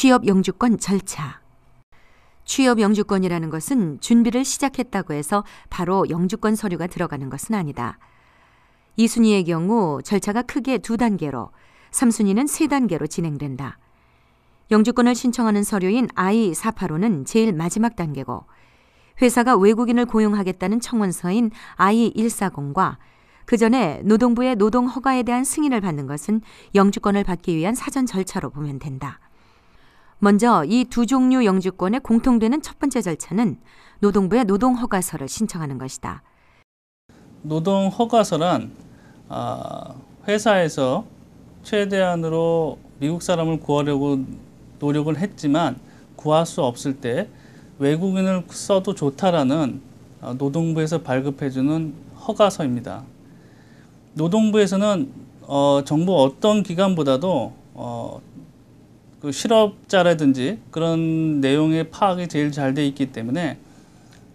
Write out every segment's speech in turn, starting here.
취업 영주권 절차. 취업 영주권이라는 것은 준비를 시작했다고 해서 바로 영주권 서류가 들어가는 것은 아니다. 2순위의 경우 절차가 크게 2단계로, 3순위는 3단계로 진행된다. 영주권을 신청하는 서류인 I-485는 제일 마지막 단계고, 회사가 외국인을 고용하겠다는 청원서인 I-140과 그 전에 노동부의 노동 허가에 대한 승인을 받는 것은 영주권을 받기 위한 사전 절차로 보면 된다. 먼저 이 두 종류 영주권에 공통되는 첫 번째 절차는 노동부의 노동 허가서를 신청하는 것이다. 노동 허가서란 회사에서 최대한으로 미국 사람을 구하려고 노력을 했지만 구할 수 없을 때 외국인을 써도 좋다라는 노동부에서 발급해주는 허가서입니다. 노동부에서는 정부 어떤 기관보다도 그 실업자라든지 그런 내용의 파악이 제일 잘 돼 있기 때문에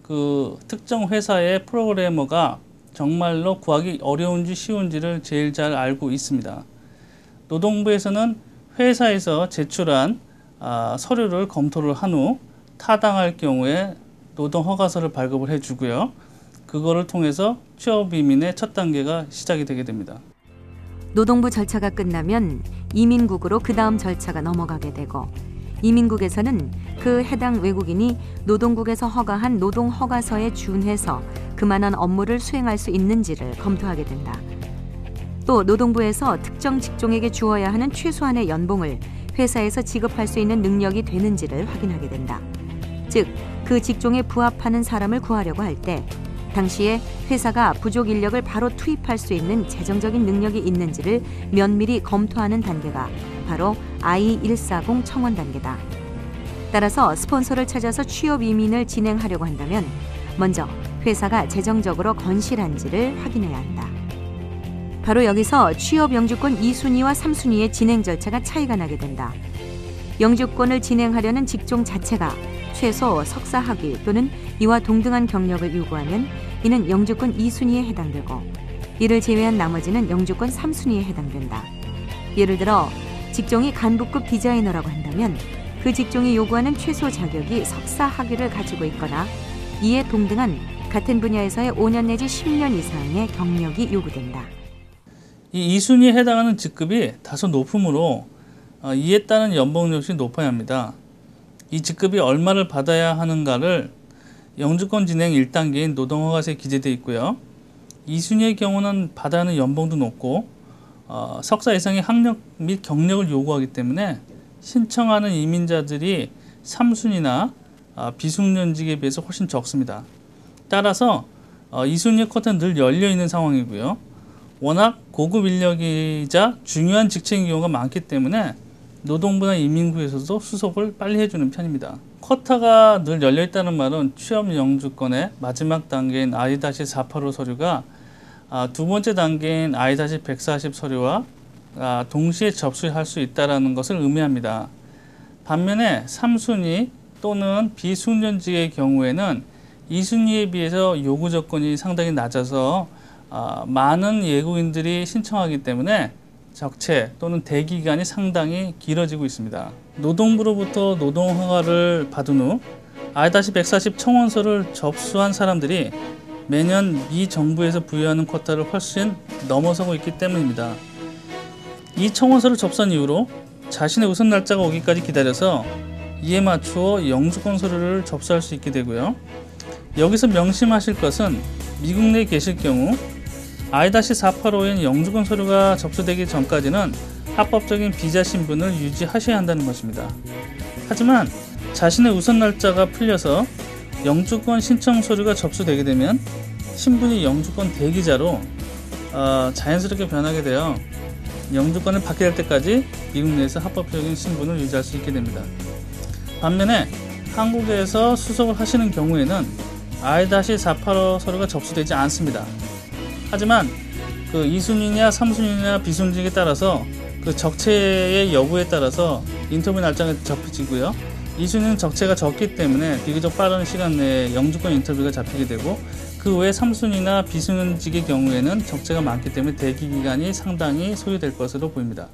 그 특정 회사의 프로그래머가 정말로 구하기 어려운지 쉬운지를 제일 잘 알고 있습니다. 노동부에서는 회사에서 제출한 서류를 검토를 한 후 타당할 경우에 노동 허가서를 발급을 해주고요. 그거를 통해서 취업 이민의 첫 단계가 시작이 되게 됩니다. 노동부 절차가 끝나면 이민국으로 그 다음 절차가 넘어가게 되고, 이민국에서는 그 해당 외국인이 노동국에서 허가한 노동 허가서에 준해서 그만한 업무를 수행할 수 있는지를 검토하게 된다. 또 노동부에서 특정 직종에게 주어야 하는 최소한의 연봉을 회사에서 지급할 수 있는 능력이 되는지를 확인하게 된다. 즉, 그 직종에 부합하는 사람을 구하려고 할 때 당시에 회사가 부족 인력을 바로 투입할 수 있는 재정적인 능력이 있는지를 면밀히 검토하는 단계가 바로 I-140 청원 단계다. 따라서 스폰서를 찾아서 취업 이민을 진행하려고 한다면 먼저 회사가 재정적으로 건실한지를 확인해야 한다. 바로 여기서 취업 영주권 2순위와 3순위의 진행 절차가 차이가 나게 된다. 영주권을 진행하려는 직종 자체가 최소 석사 학위 또는 이와 동등한 경력을 요구하면 이는 영주권 2순위에 해당되고, 이를 제외한 나머지는 영주권 3순위에 해당된다. 예를 들어 직종이 간부급 디자이너라고 한다면 그 직종이 요구하는 최소 자격이 석사 학위를 가지고 있거나 이에 동등한 같은 분야에서의 5년 내지 10년 이상의 경력이 요구된다. 이 2순위에 해당하는 직급이 다소 높으므로 이에 따른 연봉 역시 높아야 합니다. 이 직급이 얼마를 받아야 하는가를 영주권 진행 1단계인 노동허가서에 기재되어 있고요. 2순위의 경우는 받아야 하는 연봉도 높고 석사 이상의 학력 및 경력을 요구하기 때문에 신청하는 이민자들이 3순위나 비숙련직에 비해서 훨씬 적습니다. 따라서 2순위의 쿼터는 늘 열려있는 상황이고요. 워낙 고급 인력이자 중요한 직책인 경우가 많기 때문에 노동부나 이민국에서도 수속을 빨리 해주는 편입니다. 쿼터가 늘 열려있다는 말은 취업 영주권의 마지막 단계인 I-485 서류가 두 번째 단계인 I-140 서류와 동시에 접수할 수 있다는 것을 의미합니다. 반면에 3순위 또는 비숙련직의 경우에는 2순위에 비해서 요구 조건이 상당히 낮아서 많은 외국인들이 신청하기 때문에 적체 또는 대기 기간이 상당히 길어지고 있습니다. 노동부로부터 노동허가를 받은 후 I-140 청원서를 접수한 사람들이 매년 미 정부에서 부여하는 쿼터를 훨씬 넘어서고 있기 때문입니다. 이 청원서를 접수한 이후로 자신의 우선 날짜가 오기까지 기다려서 이에 맞추어 영주권 서류를 접수할 수 있게 되고요. 여기서 명심하실 것은 미국 내에 계실 경우 I-485인 영주권 서류가 접수되기 전까지는 합법적인 비자 신분을 유지하셔야 한다는 것입니다. 하지만 자신의 우선 날짜가 풀려서 영주권 신청 서류가 접수되게 되면 신분이 영주권 대기자로 자연스럽게 변하게 되어 영주권을 받게 될 때까지 미국 내에서 합법적인 신분을 유지할 수 있게 됩니다. 반면에 한국에서 수속을 하시는 경우에는 I-485 서류가 접수되지 않습니다. 하지만 그 2순위냐 3순위냐 비순직에 따라서 그 적체의 여부에 따라서 인터뷰 날짜가 접혀지고요. 2순위는 적체가 적기 때문에 비교적 빠른 시간 내에 영주권 인터뷰가 잡히게 되고, 그 외에 3순위나 비순직의 경우에는 적체가 많기 때문에 대기 기간이 상당히 소요될 것으로 보입니다.